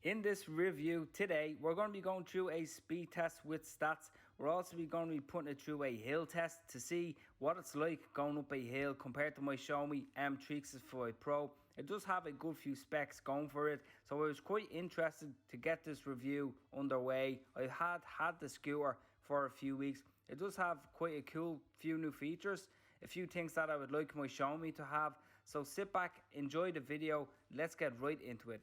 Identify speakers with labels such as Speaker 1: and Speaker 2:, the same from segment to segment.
Speaker 1: In this review today, we're going to be going through a speed test with stats. We're also going to be putting it through a hill test to see what it's like going up a hill compared to my Xiaomi M365 Pro. It does have a good few specs going for it, so I was quite interested to get this review underway. I had the scooter for a few weeks. It does have quite a cool few new features, a few things that I would like my Xiaomi to have. So sit back, enjoy the video, let's get right into it.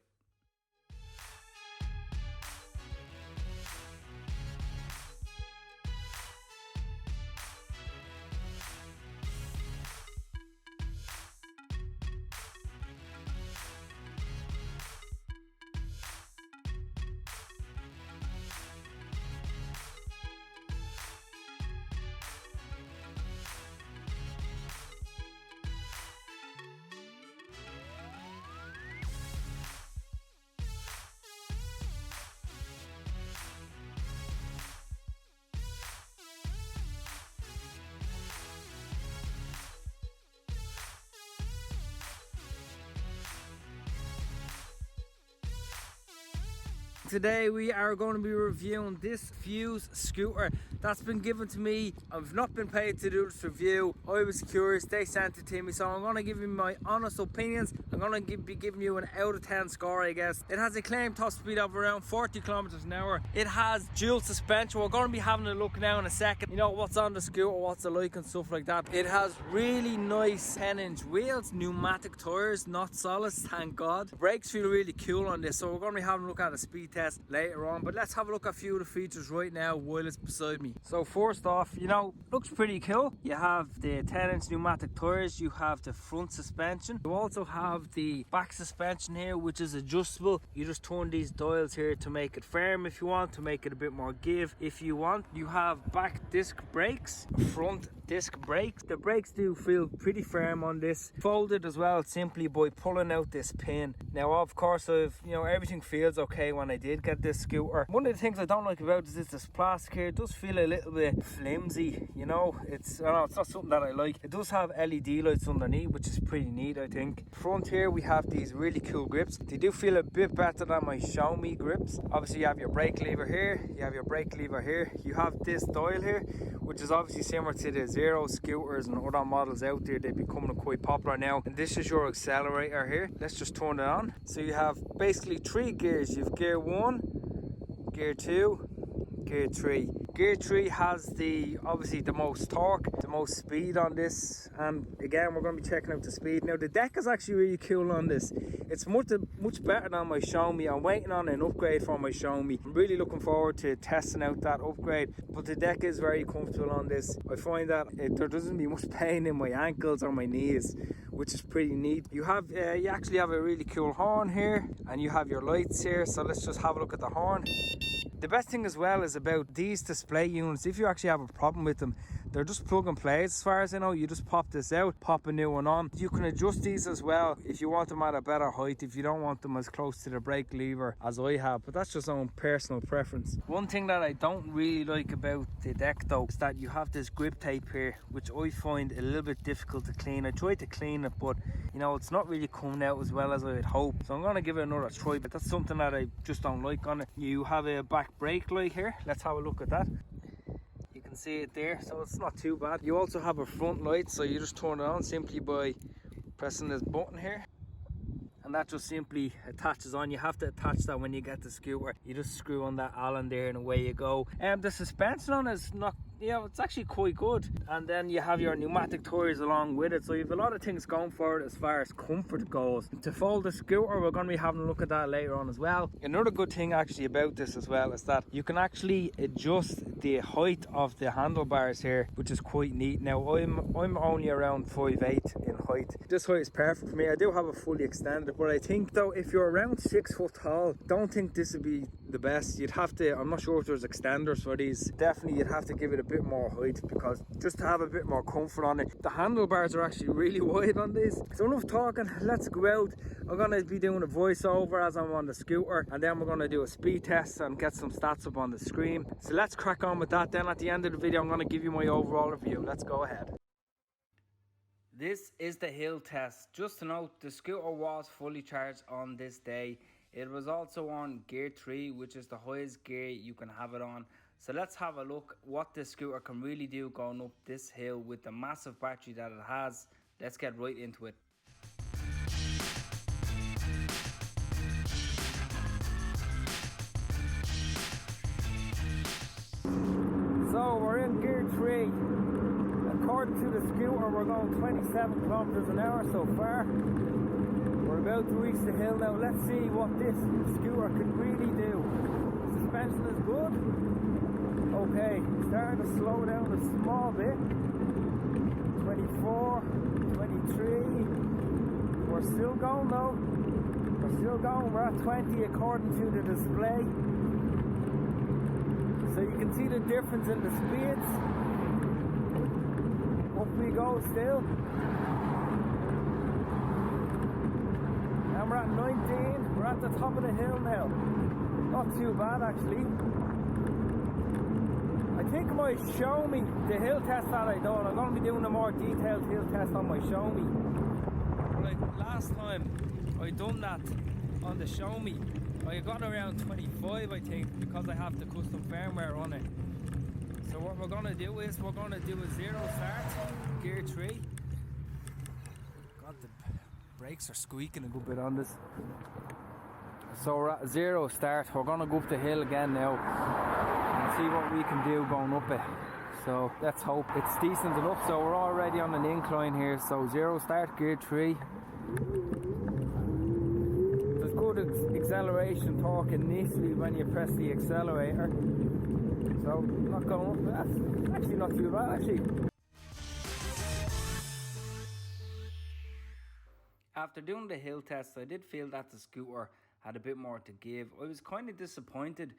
Speaker 1: Today we are going to be reviewing this Fuze scooter that's been given to me. I've not been paid to do this review. I was curious, they sent it to me, so I'm going to give you my honest opinions. I'm going to be giving you an out of 10 score, I guess. It has a claimed top speed of around 40 kilometers an hour. It has dual suspension. We're going to be having a look now in a second, you know, what's on the scooter, what's it like and stuff like that. It has really nice 10-inch wheels, pneumatic tires, not solids, thank God. The brakes feel really cool on this, so we're going to be having a look at a speed test later on, but let's have a look at a few of the features right now while it's beside me. So first off, you know, looks pretty cool. You have the 10-inch pneumatic tires, you have the front suspension, you also have the back suspension here, which is adjustable. You just turn these dials here to make it firm if you want, to make it a bit more give if you want. You have back disc brakes, front disc brakes. The brakes do feel pretty firm on this, folded as well simply by pulling out this pin. Now of course everything feels okay when I did get this scooter. One of the things I don't like about this plastic here. It does feel a little bit flimsy, you know. It's not something that I like. It does have LED lights underneath, which is pretty neat, I think. Front here we have these really cool grips. They do feel a bit better than my Xiaomi grips. Obviously you have your brake lever here, you have your brake lever here, you have this dial here, which is obviously similar to the Zero scooters and other models out there. They're becoming quite popular now. And this is your accelerator here. Let's just turn it on. So you have basically 3 gears. You have gear 1, gear 2, gear 3. Gear 3 has obviously the most torque, the most speed on this, and again we're going to be checking out the speed. Now the deck is actually really cool on this. It's much better than my Xiaomi. I'm waiting on an upgrade for my Xiaomi. I'm really looking forward to testing out that upgrade, but the deck is very comfortable on this. I find that there doesn't be much pain in my ankles or my knees, which is pretty neat. You actually have a really cool horn here, and you have your lights here. So let's just have a look at the horn. The best thing as well is about these display units. If you actually have a problem with them, they're just plug and play as far as I know. You just pop this out, pop a new one on. You can adjust these as well if you want them at a better height, if you don't want them as close to the brake lever as I have, but that's just own personal preference. One thing that I don't really like about the deck though is that you have this grip tape here, which I find a little bit difficult to clean. I tried to clean it, but you know, it's not really coming out as well as I would hope, so I'm going to give it another try, but that's something that I just don't like on it. You have a back brake light here. Let's have a look at that. You can see it there, so it's not too bad. You also have a front light, so you just turn it on simply by pressing this button here, and that just simply attaches on. You have to attach that when you get the scooter. You just screw on that Allen there and away you go. The suspension on is not, it's actually quite good. And then you have your pneumatic tires along with it, so you have a lot of things going for it as far as comfort goes. To fold the scooter, we're going to be having a look at that later on as well. Another good thing actually about this as well is that you can actually adjust the height of the handlebars here, which is quite neat. Now I'm only around 5'8" in height. This height is perfect for me. I do have a fully extended, but I think though if you're around 6 foot tall, don't think this would be the best. You'd have to, I'm not sure if there's extenders for these. Definitely you'd have to give it a bit more height, because just to have a bit more comfort on it. The handlebars are actually really wide on this. So enough talking, let's go out. I'm going to be doing a voiceover as I'm on the scooter, and then we're going to do a speed test and get some stats up on the screen. So let's crack on with that. Then at the end of the video I'm going to give you my overall review. Let's go ahead. This is the hill test. Just to note, the scooter was fully charged on this day. It was also on gear 3, which is the highest gear you can have it on. So let's have a look what this scooter can really do going up this hill with the massive battery that it has. Let's get right into it. So we're in gear 3. According to the scooter, we're going 27 kilometers an hour so far. We're about to reach the hill now. Let's see what this scooter can really do. Suspension is good. Okay, starting to slow down a small bit. 24, 23. We're still going though. We're still going. We're at 20 according to the display. So you can see the difference in the speeds. Up we go still. And we're at 19. We're at the top of the hill now. Not too bad actually. I think it might show me the hill test that I done. I'm going to be doing a more detailed hill test on my Show Me. Like last time I done that on the Show Me, I got around 25 I think, because I have the custom firmware on it. So what we're going to do is we're going to do a zero start, gear 3. God, the brakes are squeaking a good bit on this. So we're at zero start. We're going to go up the hill again now and see what we can do going up it. So let's hope it's decent enough. So we're already on an incline here. So zero start, gear 3. There's good acceleration torque initially when you press the accelerator. So not going up. That's actually not too bad actually. After doing the hill test, I did feel that the scooter had a bit more to give. I was kind of disappointed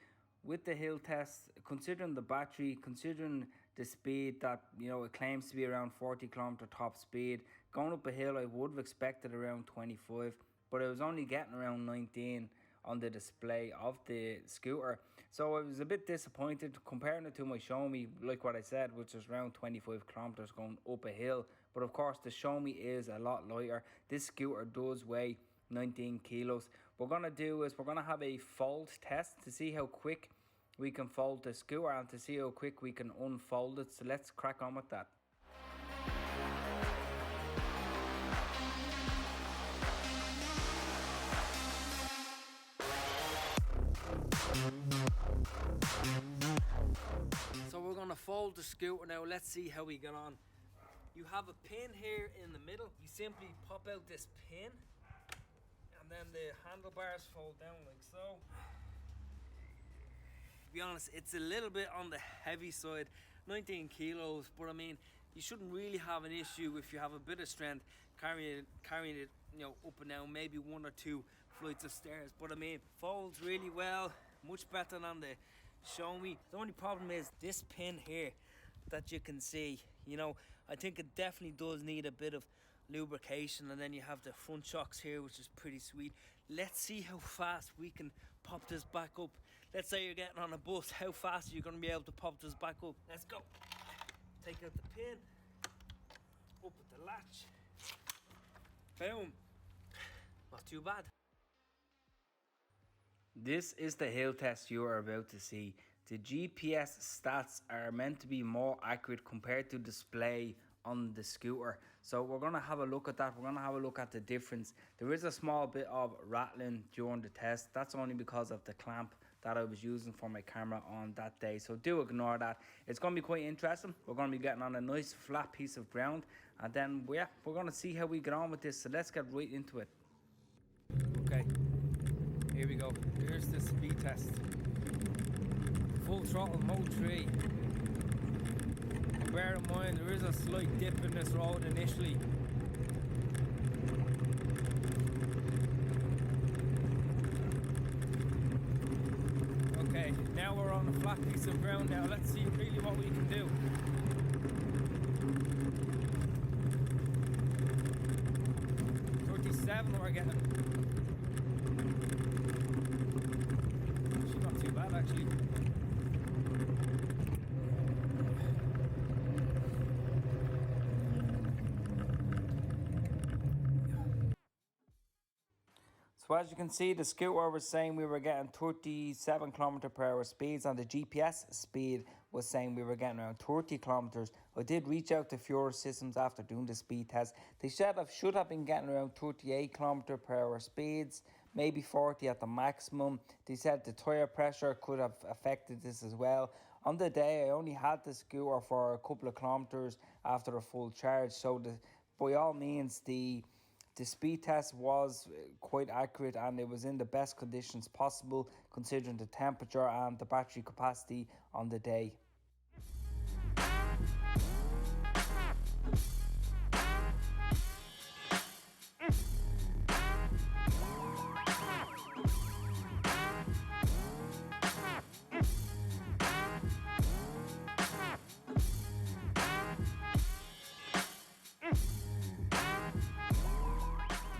Speaker 1: with the hill test, considering the battery, considering the speed that, you know, it claims to be around 40 kilometer top speed. Going up a hill, I would have expected around 25, but I was only getting around 19 on the display of the scooter. So I was a bit disappointed comparing it to my Show Me, like what I said, which is around 25 kilometers going up a hill. But of course the Show Me is a lot lighter. This scooter does weigh 19 kilos. What we're going to do is we're going to have a fold test to see how quick we can fold the scooter and to see how quick we can unfold it. So let's crack on with that. So we're going to fold the scooter now. Let's see how we get on. You have a pin here in the middle. You simply pop out this pin and then the handlebars fold down like so. To be honest, it's a little bit on the heavy side, 19 kilos, but I mean, you shouldn't really have an issue if you have a bit of strength carrying it, you know, up and down, maybe 1 or 2 flights of stairs. But I mean, folds really well, much better than the Show Me. The only problem is this pin here that you can see, you know, I think it definitely does need a bit of lubrication. And then you have the front shocks here, which is pretty sweet. Let's see how fast we can pop this back up. Let's say you're getting on a bus, how fast are you going to be able to pop this back up? Let's go. Take out the pin, up with the latch, boom. Not too bad. This is the hill test you are about to see. The GPS stats are meant to be more accurate compared to display on the scooter. So we're going to have a look at that. We're going to have a look at the difference. There is a small bit of rattling during the test. That's only because of the clamp that I was using for my camera on that day. So do ignore that. It's going to be quite interesting. We're going to be getting on a nice flat piece of ground. And then, yeah, we're going to see how we get on with this. So let's get right into it. Okay. Here we go. Here's the speed test. Full throttle mode 3. Bear in mind there is a slight dip in this road initially. Okay, now we're on a flat piece of ground now. Let's see really what we can do. We're getting. Actually, not too bad actually. So as you can see, the scooter was saying we were getting 37 km/h speeds, and the GPS speed was saying we were getting around 30 kilometers. I did reach out to FuroSystems after doing the speed test. They said I should have been getting around 38 km/h speeds, maybe 40 at the maximum. They said the tire pressure could have affected this as well. On the day, I only had the scooter for a couple of kilometers after a full charge, so by all means, the speed test was quite accurate, and it was in the best conditions possible considering the temperature and the battery capacity on the day.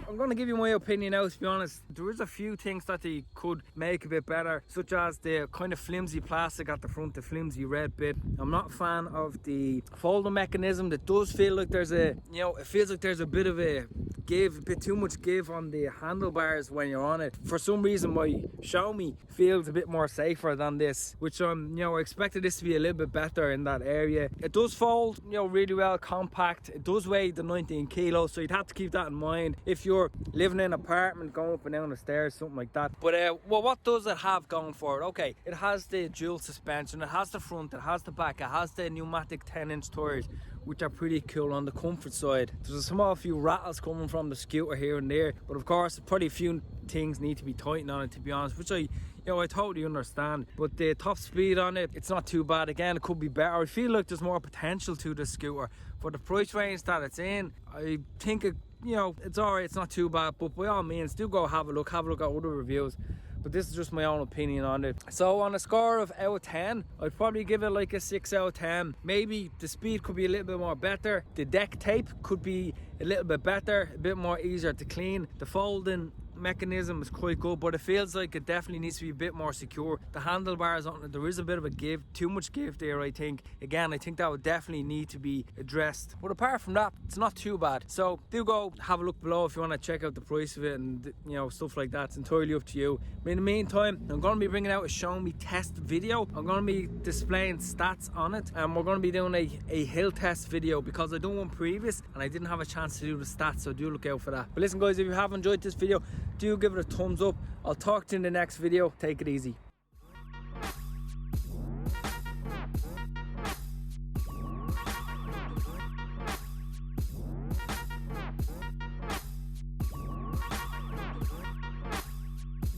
Speaker 1: I'm going to give you my opinion now, to be honest. There is a few things that they could make a bit better, such as the kind of flimsy plastic at the front, the flimsy red bit. I'm not a fan of the folding mechanism. That does feel like there's a, it feels like there's a bit of a give, a bit too much give on the handlebars when you're on it. For some reason, my Xiaomi feels a bit more safer than this, which I expected this to be a little bit better in that area. It does fold, really well, compact. It does weigh the 19 kilos, so you'd have to keep that in mind if you're living in an apartment, going up and down the stairs, something like that. But well, what does it have going for it? Okay, it has the dual suspension, it has the front, it has the back, it has the pneumatic 10-inch tires, which are pretty cool on the comfort side. There's a small few rattles coming from the scooter here and there, but of course probably a few things need to be tightened on it, to be honest, which I totally understand. But the top speed on it, it's not too bad. Again, it could be better. I feel like there's more potential to the scooter for the price range that it's in. I think it's alright, it's not too bad, but by all means do go have a look at other reviews. But this is just my own opinion on it. So on a score of out of 10, I'd probably give it like a 6 out of 10. Maybe the speed could be a little bit more better. The deck tape could be a little bit better, a bit more easier to clean. The folding mechanism is quite good, but it feels like it definitely needs to be a bit more secure. The handlebars on it, there is a bit of a give, too much give there, I think. Again, I think that would definitely need to be addressed, but apart from that, it's not too bad. So do go have a look below if you want to check out the price of it and stuff like that. It's entirely up to you. But in the meantime, I'm going to be bringing out a Xiaomi test video. I'm going to be displaying stats on it, and we're going to be doing a hill test video because I done one previous and I didn't have a chance to do the stats, so do look out for that. But listen guys, if you have enjoyed this video, do give it a thumbs up. I'll talk to you in the next video. Take it easy.